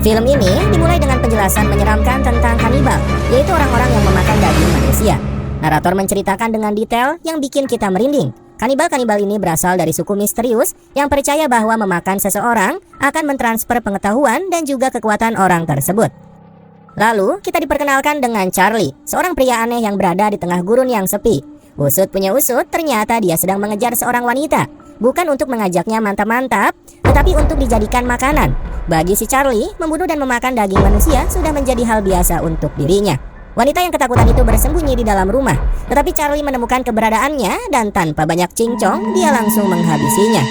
Film ini dimulai dengan penjelasan menyeramkan tentang kanibal, yaitu orang-orang yang memakan daging manusia. Narator menceritakan dengan detail yang bikin kita merinding. Kanibal-kanibal ini berasal dari suku misterius yang percaya bahwa memakan seseorang akan mentransfer pengetahuan dan juga kekuatan orang tersebut. Lalu, kita diperkenalkan dengan Charlie, seorang pria aneh yang berada di tengah gurun yang sepi. Usut punya usut, ternyata dia sedang mengejar seorang wanita. Bukan untuk mengajaknya mantap-mantap, tetapi untuk dijadikan makanan. Bagi si Charlie, membunuh dan memakan daging manusia sudah menjadi hal biasa untuk dirinya. Wanita yang ketakutan itu bersembunyi di dalam rumah, tetapi Charlie menemukan keberadaannya dan tanpa banyak cincong, dia langsung menghabisinya.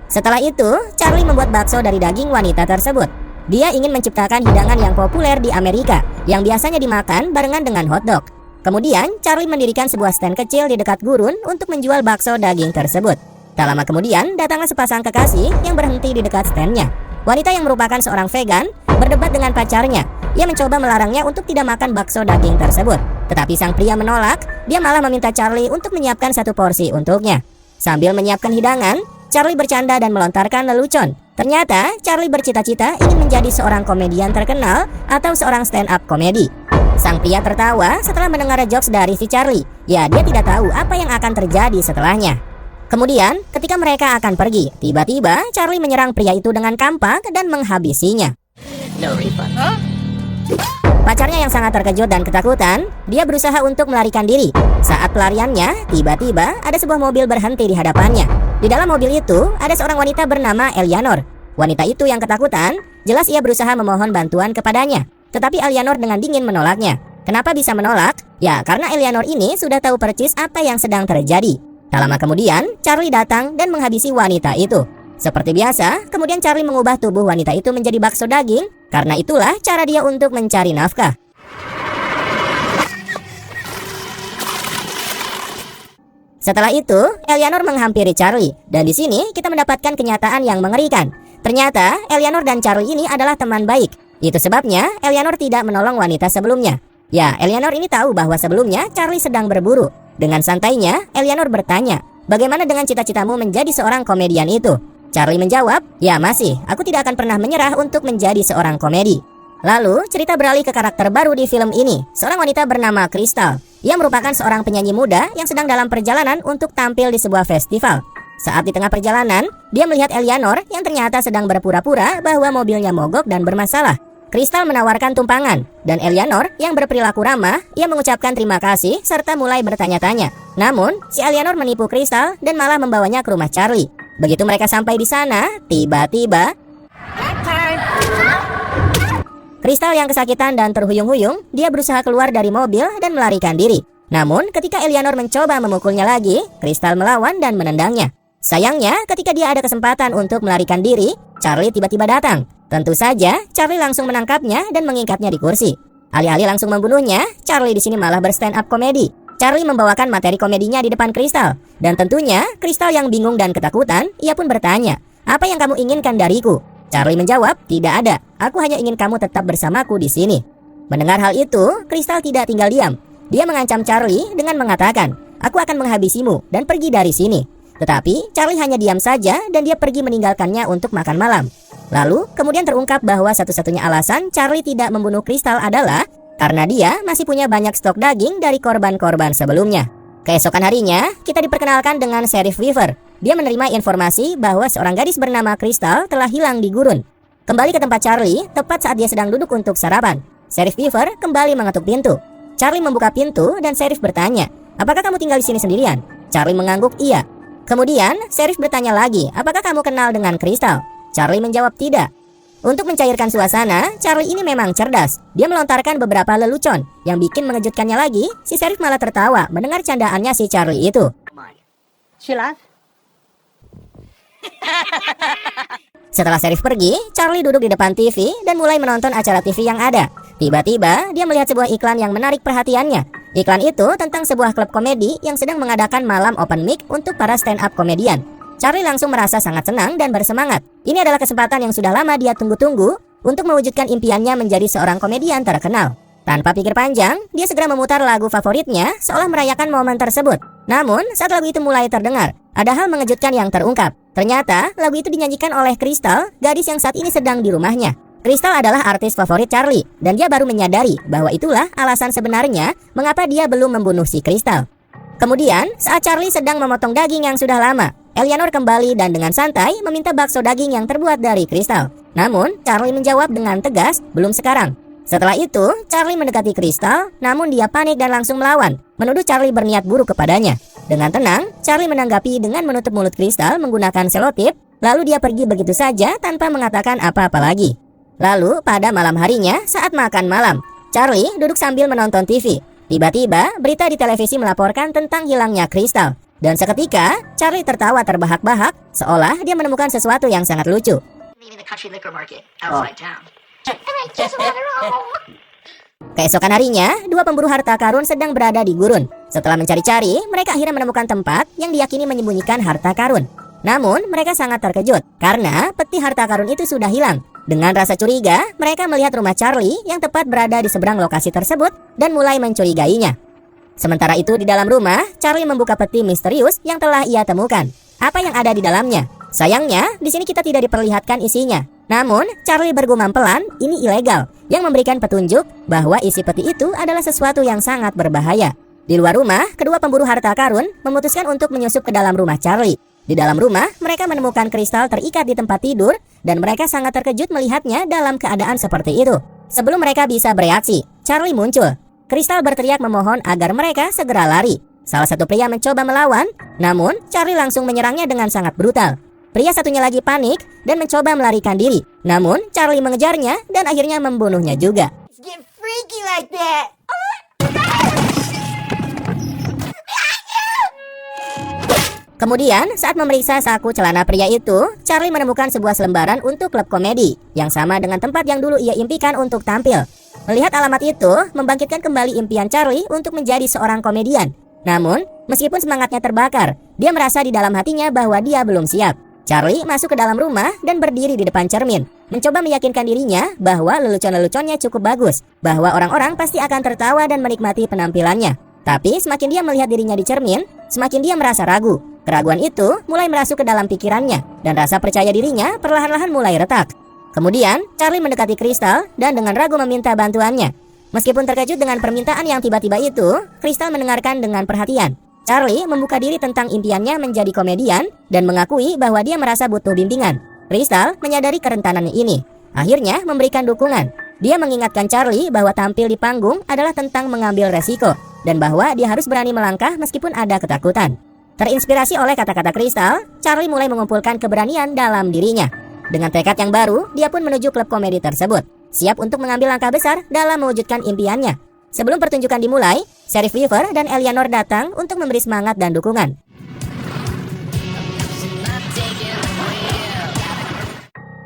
Setelah itu, Charlie membuat bakso dari daging wanita tersebut. Dia ingin menciptakan hidangan yang populer di Amerika, yang biasanya dimakan barengan dengan hotdog. Kemudian, Charlie mendirikan sebuah stand kecil di dekat gurun untuk menjual bakso daging tersebut. Tak lama kemudian, datanglah sepasang kekasih yang berhenti di dekat standnya. Wanita yang merupakan seorang vegan berdebat dengan pacarnya. Ia mencoba melarangnya untuk tidak makan bakso daging tersebut. Tetapi sang pria menolak, dia malah meminta Charlie untuk menyiapkan satu porsi untuknya. Sambil menyiapkan hidangan, Charlie bercanda dan melontarkan lelucon. Ternyata, Charlie bercita-cita ingin menjadi seorang komedian terkenal atau seorang stand-up komedi. Sang pria tertawa setelah mendengar jokes dari si Charlie. Ya, dia tidak tahu apa yang akan terjadi setelahnya. Kemudian, ketika mereka akan pergi, tiba-tiba Charlie menyerang pria itu dengan kampak dan menghabisinya. Pacarnya yang sangat terkejut dan ketakutan, dia berusaha untuk melarikan diri. Saat pelariannya, tiba-tiba ada sebuah mobil berhenti di hadapannya. Di dalam mobil itu, ada seorang wanita bernama Eleanor. Wanita itu yang ketakutan, jelas ia berusaha memohon bantuan kepadanya. Tetapi Eleanor dengan dingin menolaknya. Kenapa bisa menolak? Ya, karena Eleanor ini sudah tahu percis apa yang sedang terjadi. Tak lama kemudian, Charlie datang dan menghabisi wanita itu. Seperti biasa, kemudian Charlie mengubah tubuh wanita itu menjadi bakso daging. Karena itulah cara dia untuk mencari nafkah. Setelah itu, Eleanor menghampiri Charlie. Dan di sini kita mendapatkan kenyataan yang mengerikan. Ternyata, Eleanor dan Charlie ini adalah teman baik. Itu sebabnya Eleanor tidak menolong wanita sebelumnya. Ya, Eleanor ini tahu bahwa sebelumnya Charlie sedang berburu. Dengan santainya, Eleanor bertanya, "Bagaimana dengan cita-citamu menjadi seorang komedian itu?" Charlie menjawab, "Ya masih, aku tidak akan pernah menyerah untuk menjadi seorang komedi." Lalu, cerita beralih ke karakter baru di film ini, seorang wanita bernama Crystal. Ia merupakan seorang penyanyi muda yang sedang dalam perjalanan untuk tampil di sebuah festival. Saat di tengah perjalanan, dia melihat Eleanor yang ternyata sedang berpura-pura bahwa mobilnya mogok dan bermasalah. Crystal menawarkan tumpangan, dan Eleanor yang berperilaku ramah, ia mengucapkan terima kasih serta mulai bertanya-tanya. Namun, si Eleanor menipu Crystal dan malah membawanya ke rumah Charlie. Begitu mereka sampai di sana, tiba-tiba Crystal yang kesakitan dan terhuyung-huyung, dia berusaha keluar dari mobil dan melarikan diri. Namun, ketika Eleanor mencoba memukulnya lagi, Crystal melawan dan menendangnya. Sayangnya, ketika dia ada kesempatan untuk melarikan diri, Charlie tiba-tiba datang. Tentu saja, Charlie langsung menangkapnya dan mengikatnya di kursi. Alih-alih langsung membunuhnya, Charlie di sini malah berstand up komedi. Charlie membawakan materi komedinya di depan Crystal. Dan tentunya, Crystal yang bingung dan ketakutan, ia pun bertanya, "Apa yang kamu inginkan dariku?" Charlie menjawab, "Tidak ada. Aku hanya ingin kamu tetap bersamaku di sini." Mendengar hal itu, Crystal tidak tinggal diam. Dia mengancam Charlie dengan mengatakan, "Aku akan menghabisimu dan pergi dari sini." Tetapi Charlie hanya diam saja dan dia pergi meninggalkannya untuk makan malam. Lalu kemudian terungkap bahwa satu-satunya alasan Charlie tidak membunuh Crystal adalah karena dia masih punya banyak stok daging dari korban-korban sebelumnya. Keesokan harinya, kita diperkenalkan dengan Sheriff Weaver. Dia menerima informasi bahwa seorang gadis bernama Crystal telah hilang di gurun. Kembali ke tempat Charlie, tepat saat dia sedang duduk untuk sarapan. Sheriff Weaver kembali mengetuk pintu. Charlie membuka pintu dan Sheriff bertanya, "Apakah kamu tinggal di sini sendirian?" Charlie mengangguk iya. Kemudian, Sheriff bertanya lagi, "Apakah kamu kenal dengan Crystal?" Charlie menjawab tidak. Untuk mencairkan suasana, Charlie ini memang cerdas. Dia melontarkan beberapa lelucon. Yang bikin mengejutkannya lagi, si Sheriff malah tertawa mendengar candaannya si Charlie itu. Setelah Sheriff pergi, Charlie duduk di depan TV dan mulai menonton acara TV yang ada. Tiba-tiba, dia melihat sebuah iklan yang menarik perhatiannya. Iklan itu tentang sebuah klub komedi yang sedang mengadakan malam open mic untuk para stand-up komedian. Charlie langsung merasa sangat senang dan bersemangat. Ini adalah kesempatan yang sudah lama dia tunggu-tunggu untuk mewujudkan impiannya menjadi seorang komedian terkenal. Tanpa pikir panjang, dia segera memutar lagu favoritnya seolah merayakan momen tersebut. Namun, saat lagu itu mulai terdengar, ada hal mengejutkan yang terungkap. Ternyata, lagu itu dinyanyikan oleh Crystal, gadis yang saat ini sedang di rumahnya. Crystal adalah artis favorit Charlie, dan dia baru menyadari bahwa itulah alasan sebenarnya mengapa dia belum membunuh si Crystal. Kemudian, saat Charlie sedang memotong daging yang sudah lama, Eleanor kembali dan dengan santai meminta bakso daging yang terbuat dari Crystal. Namun, Charlie menjawab dengan tegas, belum sekarang. Setelah itu, Charlie mendekati Crystal, namun dia panik dan langsung melawan, menuduh Charlie berniat buruk kepadanya. Dengan tenang, Charlie menanggapi dengan menutup mulut Crystal menggunakan selotip, lalu dia pergi begitu saja tanpa mengatakan apa-apa lagi. Lalu, pada malam harinya, saat makan malam, Charlie duduk sambil menonton TV. Tiba-tiba, berita di televisi melaporkan tentang hilangnya Crystal. Dan seketika, Charlie tertawa terbahak-bahak, seolah dia menemukan sesuatu yang sangat lucu. Keesokan harinya, dua pemburu harta karun sedang berada di gurun. Setelah mencari-cari, mereka akhirnya menemukan tempat yang diyakini menyembunyikan harta karun. Namun, mereka sangat terkejut karena peti harta karun itu sudah hilang. Dengan rasa curiga, mereka melihat rumah Charlie yang tepat berada di seberang lokasi tersebut dan mulai mencurigainya. Sementara itu, di dalam rumah, Charlie membuka peti misterius yang telah ia temukan. Apa yang ada di dalamnya? Sayangnya, di sini kita tidak diperlihatkan isinya. Namun, Charlie bergumam pelan, ini ilegal, yang memberikan petunjuk bahwa isi peti itu adalah sesuatu yang sangat berbahaya. Di luar rumah, kedua pemburu harta karun memutuskan untuk menyusup ke dalam rumah Charlie. Di dalam rumah, mereka menemukan Crystal terikat di tempat tidur, dan mereka sangat terkejut melihatnya dalam keadaan seperti itu. Sebelum mereka bisa bereaksi, Charlie muncul. Crystal berteriak memohon agar mereka segera lari. Salah satu pria mencoba melawan, namun Charlie langsung menyerangnya dengan sangat brutal. Pria satunya lagi panik dan mencoba melarikan diri. Namun, Charlie mengejarnya dan akhirnya membunuhnya juga. Kemudian, saat memeriksa saku celana pria itu, Charlie menemukan sebuah selembaran untuk klub komedi, yang sama dengan tempat yang dulu ia impikan untuk tampil. Melihat alamat itu, membangkitkan kembali impian Charlie untuk menjadi seorang komedian. Namun, meskipun semangatnya terbakar, dia merasa di dalam hatinya bahwa dia belum siap. Charlie masuk ke dalam rumah dan berdiri di depan cermin, mencoba meyakinkan dirinya bahwa lelucon-leluconnya cukup bagus, bahwa orang-orang pasti akan tertawa dan menikmati penampilannya. Tapi semakin dia melihat dirinya di cermin, semakin dia merasa ragu. Keraguan itu mulai merasuk ke dalam pikirannya, dan rasa percaya dirinya perlahan-lahan mulai retak. Kemudian, Charlie mendekati Crystal dan dengan ragu meminta bantuannya. Meskipun terkejut dengan permintaan yang tiba-tiba itu, Crystal mendengarkan dengan perhatian. Charlie membuka diri tentang impiannya menjadi komedian dan mengakui bahwa dia merasa butuh bimbingan. Crystal menyadari kerentanannya ini. Akhirnya memberikan dukungan. Dia mengingatkan Charlie bahwa tampil di panggung adalah tentang mengambil resiko dan bahwa dia harus berani melangkah meskipun ada ketakutan. Terinspirasi oleh kata-kata Crystal, Charlie mulai mengumpulkan keberanian dalam dirinya. Dengan tekad yang baru, dia pun menuju klub komedi tersebut, siap untuk mengambil langkah besar dalam mewujudkan impiannya. Sebelum pertunjukan dimulai, Sheriff Weaver dan Eleanor datang untuk memberi semangat dan dukungan.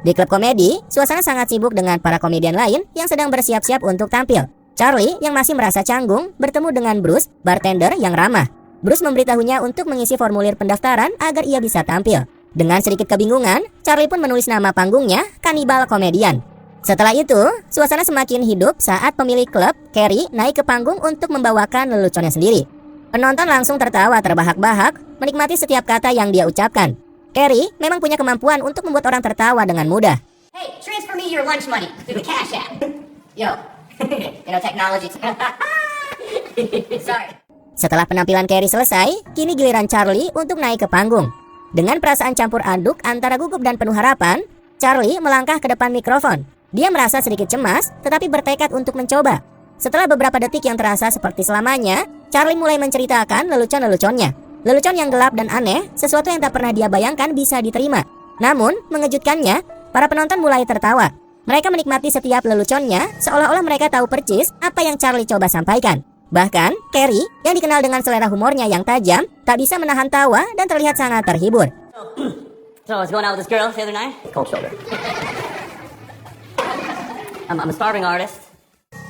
Di klub komedi, suasana sangat sibuk dengan para komedian lain yang sedang bersiap-siap untuk tampil. Charlie, yang masih merasa canggung, bertemu dengan Bruce, bartender yang ramah. Bruce memberitahunya untuk mengisi formulir pendaftaran agar ia bisa tampil. Dengan sedikit kebingungan, Charlie pun menulis nama panggungnya, Cannibal Comedian. Setelah itu, suasana semakin hidup saat pemilik klub, Carrie, naik ke panggung untuk membawakan leluconnya sendiri. Penonton langsung tertawa terbahak-bahak, menikmati setiap kata yang dia ucapkan. Carrie memang punya kemampuan untuk membuat orang tertawa dengan mudah. Hey, transfer me your lunch money through the Cash App. Yo, technology. Sorry. Setelah penampilan Carrie selesai, kini giliran Charlie untuk naik ke panggung. Dengan perasaan campur aduk antara gugup dan penuh harapan, Charlie melangkah ke depan mikrofon. Dia merasa sedikit cemas, tetapi bertekad untuk mencoba. Setelah beberapa detik yang terasa seperti selamanya, Charlie mulai menceritakan lelucon-leluconnya. Lelucon yang gelap dan aneh, sesuatu yang tak pernah dia bayangkan bisa diterima. Namun, mengejutkannya, para penonton mulai tertawa. Mereka menikmati setiap leluconnya, seolah-olah mereka tahu persis apa yang Charlie coba sampaikan. Bahkan, Carrie, yang dikenal dengan selera humornya yang tajam, tak bisa menahan tawa dan terlihat sangat terhibur. So I was going out with this girl the other night. Cold shoulder. I'm a starving artist.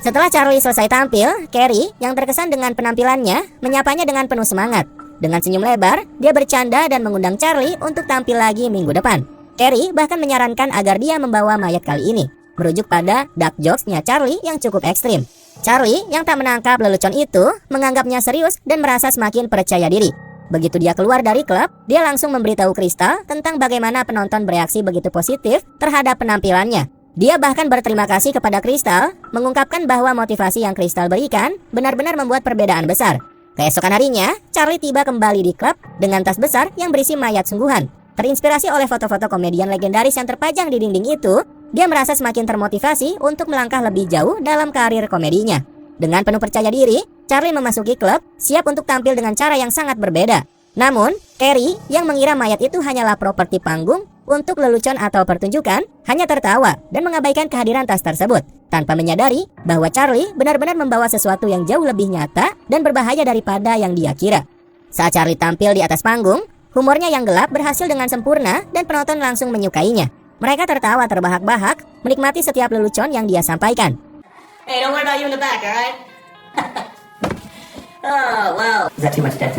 Setelah Charlie selesai tampil, Carrie, yang terkesan dengan penampilannya, menyapanya dengan penuh semangat. Dengan senyum lebar, dia bercanda dan mengundang Charlie untuk tampil lagi minggu depan. Carrie bahkan menyarankan agar dia membawa mayat kali ini, merujuk pada dark jokes-nya Charlie yang cukup ekstrim. Charlie yang tak menangkap lelucon itu menganggapnya serius dan merasa semakin percaya diri. Begitu dia keluar dari klub, dia langsung memberitahu Crystal tentang bagaimana penonton bereaksi begitu positif terhadap penampilannya. Dia bahkan berterima kasih kepada Crystal, mengungkapkan bahwa motivasi yang Crystal berikan benar-benar membuat perbedaan besar. Keesokan harinya, Charlie tiba kembali di klub dengan tas besar yang berisi mayat sungguhan. Terinspirasi oleh foto-foto komedian legendaris yang terpajang di dinding itu, dia merasa semakin termotivasi untuk melangkah lebih jauh dalam karir komedinya. Dengan penuh percaya diri, Charlie memasuki klub, siap untuk tampil dengan cara yang sangat berbeda. Namun, Carrie yang mengira mayat itu hanyalah properti panggung untuk lelucon atau pertunjukan, hanya tertawa dan mengabaikan kehadiran tas tersebut, tanpa menyadari bahwa Charlie benar-benar membawa sesuatu yang jauh lebih nyata dan berbahaya daripada yang dia kira. Saat Charlie tampil di atas panggung, humornya yang gelap berhasil dengan sempurna dan penonton langsung menyukainya. Mereka tertawa terbahak-bahak, menikmati setiap lelucon yang dia sampaikan. Hey, don't worry about you in the back, alright? Oh, wow. Is that too much death?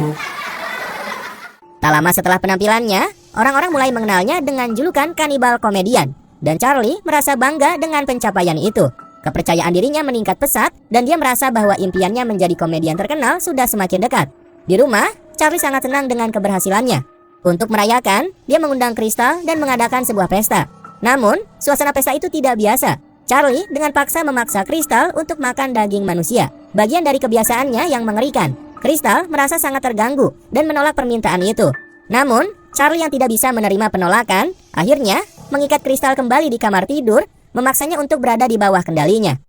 Tak lama setelah penampilannya, orang-orang mulai mengenalnya dengan julukan kanibal komedian. Dan Charlie merasa bangga dengan pencapaian itu. Kepercayaan dirinya meningkat pesat dan dia merasa bahwa impiannya menjadi komedian terkenal sudah semakin dekat. Di rumah, Charlie sangat senang dengan keberhasilannya. Untuk merayakan, dia mengundang Crystal dan mengadakan sebuah pesta. Namun, suasana pesta itu tidak biasa. Charlie dengan paksa memaksa Crystal untuk makan daging manusia, bagian dari kebiasaannya yang mengerikan. Crystal merasa sangat terganggu dan menolak permintaan itu. Namun, Charlie yang tidak bisa menerima penolakan, akhirnya mengikat Crystal kembali di kamar tidur, memaksanya untuk berada di bawah kendalinya.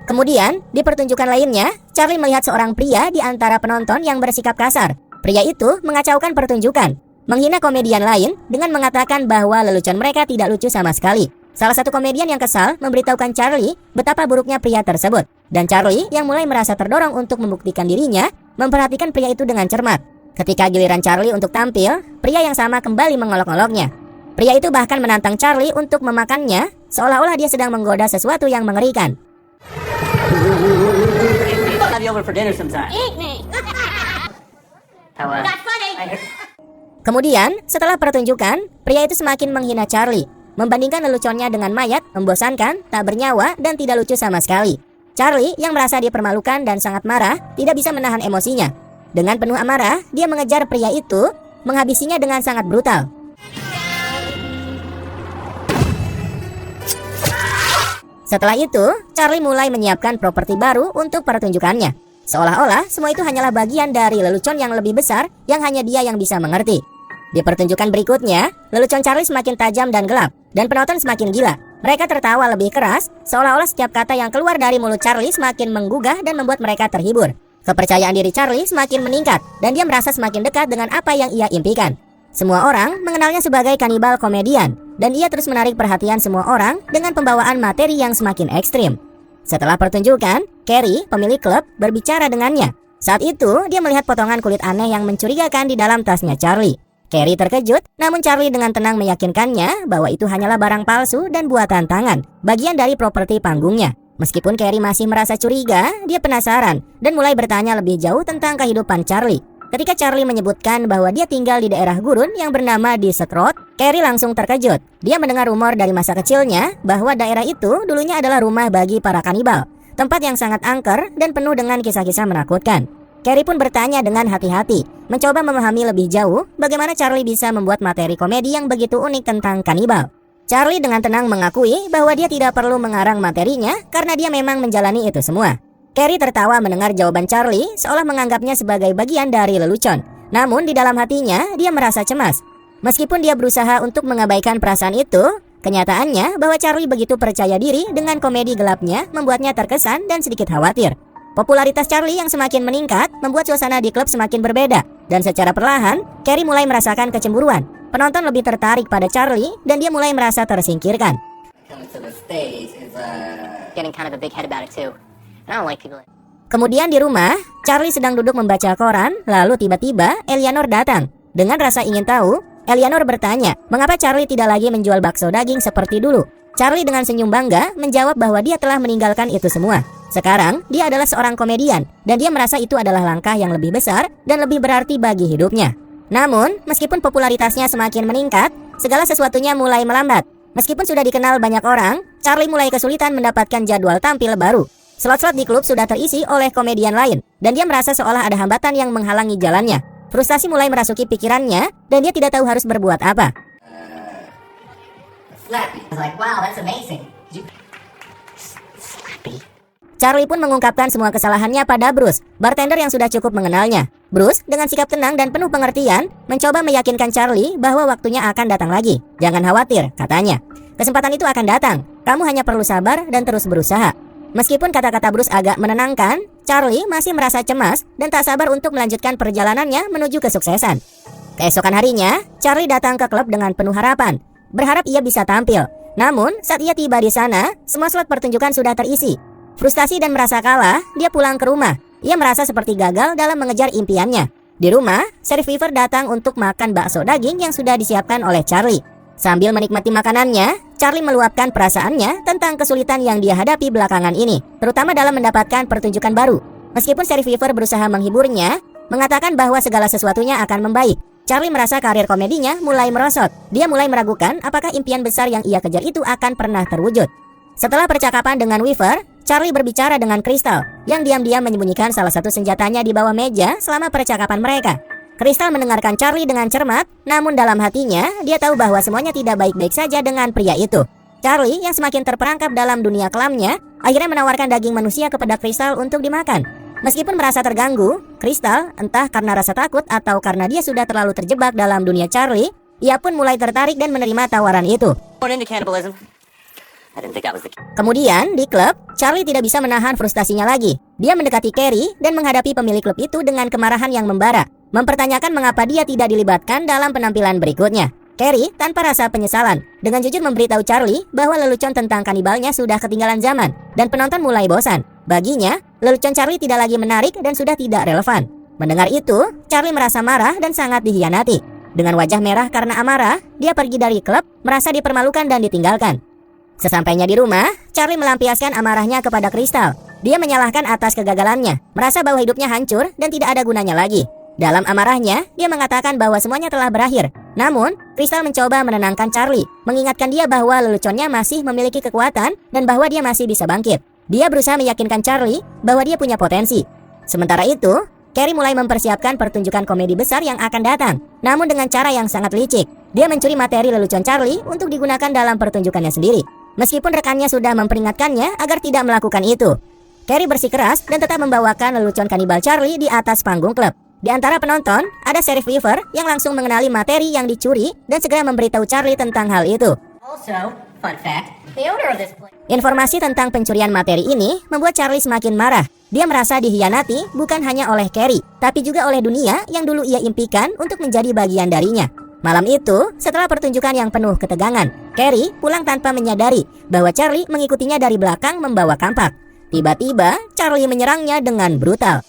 Kemudian, di pertunjukan lainnya, Charlie melihat seorang pria di antara penonton yang bersikap kasar. Pria itu mengacaukan pertunjukan, menghina komedian lain dengan mengatakan bahwa lelucon mereka tidak lucu sama sekali. Salah satu komedian yang kesal memberitahukan Charlie betapa buruknya pria tersebut. Dan Charlie yang mulai merasa terdorong untuk membuktikan dirinya, memperhatikan pria itu dengan cermat. Ketika giliran Charlie untuk tampil, pria yang sama kembali mengolok-oloknya. Pria itu bahkan menantang Charlie untuk memakannya, seolah-olah dia sedang menggoda sesuatu yang mengerikan. Have you over for dinner sometime? Eat me. Not funny. Kemudian, setelah pertunjukan, pria itu semakin menghina Charlie, membandingkan leluconnya dengan mayat, membosankan, tak bernyawa, dan tidak lucu sama sekali. Charlie yang merasa dipermalukan dan sangat marah, tidak bisa menahan emosinya. Dengan penuh amarah, dia mengejar pria itu, menghabisinya dengan sangat brutal. Setelah itu, Charlie mulai menyiapkan properti baru untuk pertunjukannya. Seolah-olah semua itu hanyalah bagian dari lelucon yang lebih besar yang hanya dia yang bisa mengerti. Di pertunjukan berikutnya, lelucon Charlie semakin tajam dan gelap, dan penonton semakin gila. Mereka tertawa lebih keras, seolah-olah setiap kata yang keluar dari mulut Charlie semakin menggugah dan membuat mereka terhibur. Kepercayaan diri Charlie semakin meningkat, dan dia merasa semakin dekat dengan apa yang ia impikan. Semua orang mengenalnya sebagai kanibal komedian, dan ia terus menarik perhatian semua orang dengan pembawaan materi yang semakin ekstrim. Setelah pertunjukan, Carrie, pemilik klub, berbicara dengannya. Saat itu, dia melihat potongan kulit aneh yang mencurigakan di dalam tasnya Charlie. Carrie terkejut, namun Charlie dengan tenang meyakinkannya bahwa itu hanyalah barang palsu dan buatan tangan, bagian dari properti panggungnya. Meskipun Carrie masih merasa curiga, dia penasaran dan mulai bertanya lebih jauh tentang kehidupan Charlie. Ketika Charlie menyebutkan bahwa dia tinggal di daerah gurun yang bernama Distrot, Carrie langsung terkejut. Dia mendengar rumor dari masa kecilnya bahwa daerah itu dulunya adalah rumah bagi para kanibal, tempat yang sangat angker dan penuh dengan kisah-kisah menakutkan. Carrie pun bertanya dengan hati-hati, mencoba memahami lebih jauh bagaimana Charlie bisa membuat materi komedi yang begitu unik tentang kanibal. Charlie dengan tenang mengakui bahwa dia tidak perlu mengarang materinya karena dia memang menjalani itu semua. Carrie tertawa mendengar jawaban Charlie, seolah menganggapnya sebagai bagian dari lelucon. Namun di dalam hatinya, dia merasa cemas. Meskipun dia berusaha untuk mengabaikan perasaan itu, kenyataannya bahwa Charlie begitu percaya diri dengan komedi gelapnya membuatnya terkesan dan sedikit khawatir. Popularitas Charlie yang semakin meningkat membuat suasana di klub semakin berbeda. Dan secara perlahan, Carrie mulai merasakan kecemburuan. Penonton lebih tertarik pada Charlie dan dia mulai merasa tersingkirkan. Coming to the stage is getting kind of a big head about it too. I don't like people. Kemudian di rumah, Charlie sedang duduk membaca koran, lalu tiba-tiba Eleanor datang. Dengan rasa ingin tahu, Eleanor bertanya, mengapa Charlie tidak lagi menjual bakso daging seperti dulu. Charlie dengan senyum bangga menjawab bahwa dia telah meninggalkan itu semua. Sekarang, dia adalah seorang komedian, dan dia merasa itu adalah langkah yang lebih besar dan lebih berarti bagi hidupnya. Namun, meskipun popularitasnya semakin meningkat, segala sesuatunya mulai melambat. Meskipun sudah dikenal banyak orang, Charlie mulai kesulitan mendapatkan jadwal tampil baru. Slot-slot di klub sudah terisi oleh komedian lain, dan dia merasa seolah ada hambatan yang menghalangi jalannya. Frustasi mulai merasuki pikirannya, dan dia tidak tahu harus berbuat apa. Slappy. I was like, wow, that's amazing. Charlie pun mengungkapkan semua kesalahannya pada Bruce, bartender yang sudah cukup mengenalnya. Bruce, dengan sikap tenang dan penuh pengertian, mencoba meyakinkan Charlie bahwa waktunya akan datang lagi. Jangan khawatir, katanya. Kesempatan itu akan datang. Kamu hanya perlu sabar dan terus berusaha. Meskipun kata-kata Bruce agak menenangkan, Charlie masih merasa cemas dan tak sabar untuk melanjutkan perjalanannya menuju kesuksesan. Keesokan harinya, Charlie datang ke klub dengan penuh harapan, berharap ia bisa tampil. Namun, saat ia tiba di sana, semua slot pertunjukan sudah terisi. Frustasi dan merasa kalah, dia pulang ke rumah. Ia merasa seperti gagal dalam mengejar impiannya. Di rumah, Sheriff Weaver datang untuk makan bakso daging yang sudah disiapkan oleh Charlie. Sambil menikmati makanannya, Charlie meluapkan perasaannya tentang kesulitan yang dia hadapi belakangan ini, terutama dalam mendapatkan pertunjukan baru. Meskipun Sheriff Weaver berusaha menghiburnya, mengatakan bahwa segala sesuatunya akan membaik, Charlie merasa karir komedinya mulai merosot. Dia mulai meragukan apakah impian besar yang ia kejar itu akan pernah terwujud. Setelah percakapan dengan Weaver, Charlie berbicara dengan Crystal, yang diam-diam menyembunyikan salah satu senjatanya di bawah meja selama percakapan mereka. Crystal mendengarkan Charlie dengan cermat, namun dalam hatinya, dia tahu bahwa semuanya tidak baik-baik saja dengan pria itu. Charlie, yang semakin terperangkap dalam dunia kelamnya, akhirnya menawarkan daging manusia kepada Crystal untuk dimakan. Meskipun merasa terganggu, Crystal, entah karena rasa takut atau karena dia sudah terlalu terjebak dalam dunia Charlie, ia pun mulai tertarik dan menerima tawaran itu. Kemudian, di klub, Charlie tidak bisa menahan frustasinya lagi. Dia mendekati Carrie dan menghadapi pemilik klub itu dengan kemarahan yang membara, mempertanyakan mengapa dia tidak dilibatkan dalam penampilan berikutnya. Carrie, tanpa rasa penyesalan, dengan jujur memberitahu Charlie bahwa lelucon tentang kanibalnya sudah ketinggalan zaman, dan penonton mulai bosan. Baginya, lelucon Charlie tidak lagi menarik dan sudah tidak relevan. Mendengar itu, Charlie merasa marah dan sangat dikhianati. Dengan wajah merah karena amarah, dia pergi dari klub, merasa dipermalukan dan ditinggalkan. Sesampainya di rumah, Charlie melampiaskan amarahnya kepada Crystal. Dia menyalahkan atas kegagalannya, merasa bahwa hidupnya hancur dan tidak ada gunanya lagi. Dalam amarahnya, dia mengatakan bahwa semuanya telah berakhir. Namun, Crystal mencoba menenangkan Charlie, mengingatkan dia bahwa leluconnya masih memiliki kekuatan dan bahwa dia masih bisa bangkit. Dia berusaha meyakinkan Charlie bahwa dia punya potensi. Sementara itu, Carrie mulai mempersiapkan pertunjukan komedi besar yang akan datang, namun dengan cara yang sangat licik. Dia mencuri materi lelucon Charlie untuk digunakan dalam pertunjukannya sendiri. Meskipun rekannya sudah memperingatkannya agar tidak melakukan itu, Carrie bersikeras dan tetap membawakan lelucon kanibal Charlie di atas panggung klub. Di antara penonton, ada Sheriff Weaver yang langsung mengenali materi yang dicuri dan segera memberitahu Charlie tentang hal itu. Also, fun fact, the owner of this place. Informasi tentang pencurian materi ini membuat Charlie semakin marah. Dia merasa dikhianati bukan hanya oleh Carrie, tapi juga oleh dunia yang dulu ia impikan untuk menjadi bagian darinya. Malam itu, setelah pertunjukan yang penuh ketegangan, Carrie pulang tanpa menyadari bahwa Charlie mengikutinya dari belakang membawa kampak. Tiba-tiba, Charlie menyerangnya dengan brutal.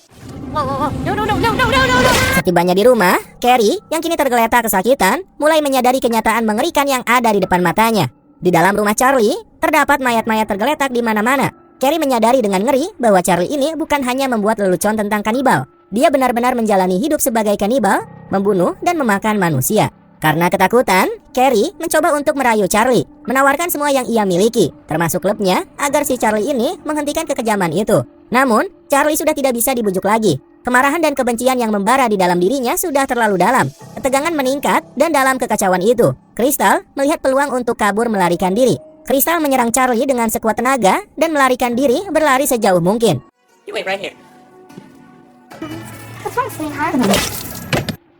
Setibanya di rumah, Carrie, yang kini tergeletak kesakitan, mulai menyadari kenyataan mengerikan yang ada di depan matanya. Di dalam rumah Charlie, terdapat mayat-mayat tergeletak di mana-mana. Carrie menyadari dengan ngeri bahwa Charlie ini bukan hanya membuat lelucon tentang kanibal. Dia benar-benar menjalani hidup sebagai kanibal, membunuh dan memakan manusia. Karena ketakutan, Carrie mencoba untuk merayu Charlie, menawarkan semua yang ia miliki, termasuk klubnya, agar si Charlie ini menghentikan kekejaman itu. Namun, Charlie sudah tidak bisa dibujuk lagi. Kemarahan dan kebencian yang membara di dalam dirinya sudah terlalu dalam. Ketegangan meningkat dan dalam kekacauan itu, Crystal melihat peluang untuk kabur melarikan diri. Crystal menyerang Charlie dengan sekuat tenaga dan melarikan diri berlari sejauh mungkin. You wait right here.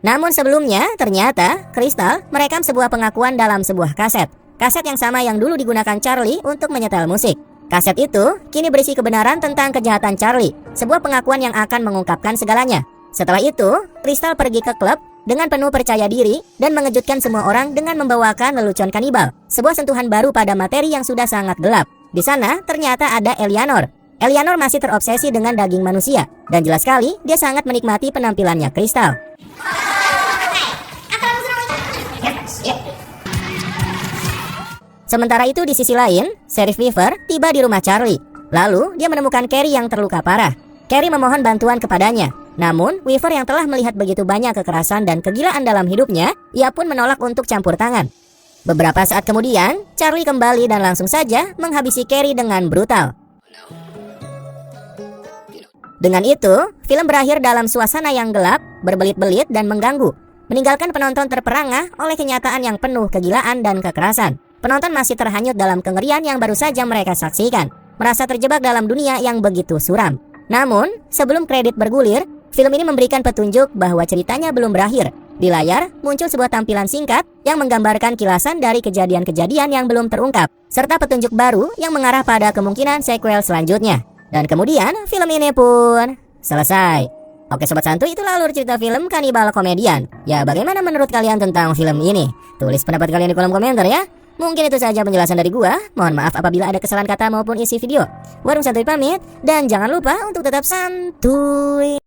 Namun sebelumnya, ternyata Crystal merekam sebuah pengakuan dalam sebuah kaset. Kaset yang sama yang dulu digunakan Charlie untuk menyetel musik. Kaset itu kini berisi kebenaran tentang kejahatan Charlie, sebuah pengakuan yang akan mengungkapkan segalanya. Setelah itu, Crystal pergi ke klub dengan penuh percaya diri dan mengejutkan semua orang dengan membawakan lelucon kanibal, sebuah sentuhan baru pada materi yang sudah sangat gelap. Di sana ternyata ada Eleanor. Eleanor masih terobsesi dengan daging manusia, dan jelas sekali dia sangat menikmati penampilannya Crystal. Sementara itu di sisi lain, Sheriff Weaver tiba di rumah Charlie. Lalu dia menemukan Carrie yang terluka parah. Carrie memohon bantuan kepadanya. Namun, Weaver yang telah melihat begitu banyak kekerasan dan kegilaan dalam hidupnya, ia pun menolak untuk campur tangan. Beberapa saat kemudian, Charlie kembali dan langsung saja menghabisi Carrie dengan brutal. Dengan itu, film berakhir dalam suasana yang gelap, berbelit-belit dan mengganggu, meninggalkan penonton terperangah oleh kenyataan yang penuh kegilaan dan kekerasan. Penonton masih terhanyut dalam kengerian yang baru saja mereka saksikan, merasa terjebak dalam dunia yang begitu suram. Namun, sebelum kredit bergulir, film ini memberikan petunjuk bahwa ceritanya belum berakhir. Di layar, muncul sebuah tampilan singkat yang menggambarkan kilasan dari kejadian-kejadian yang belum terungkap, serta petunjuk baru yang mengarah pada kemungkinan sequel selanjutnya. Dan kemudian, film ini pun selesai. Oke Sobat Santuy, itulah alur cerita film Kanibal Komedian. Ya, bagaimana menurut kalian tentang film ini? Tulis pendapat kalian di kolom komentar ya. Mungkin itu saja penjelasan dari gua. Mohon maaf apabila ada kesalahan kata maupun isi video. Warung Santuy pamit, dan jangan lupa untuk tetap santuy.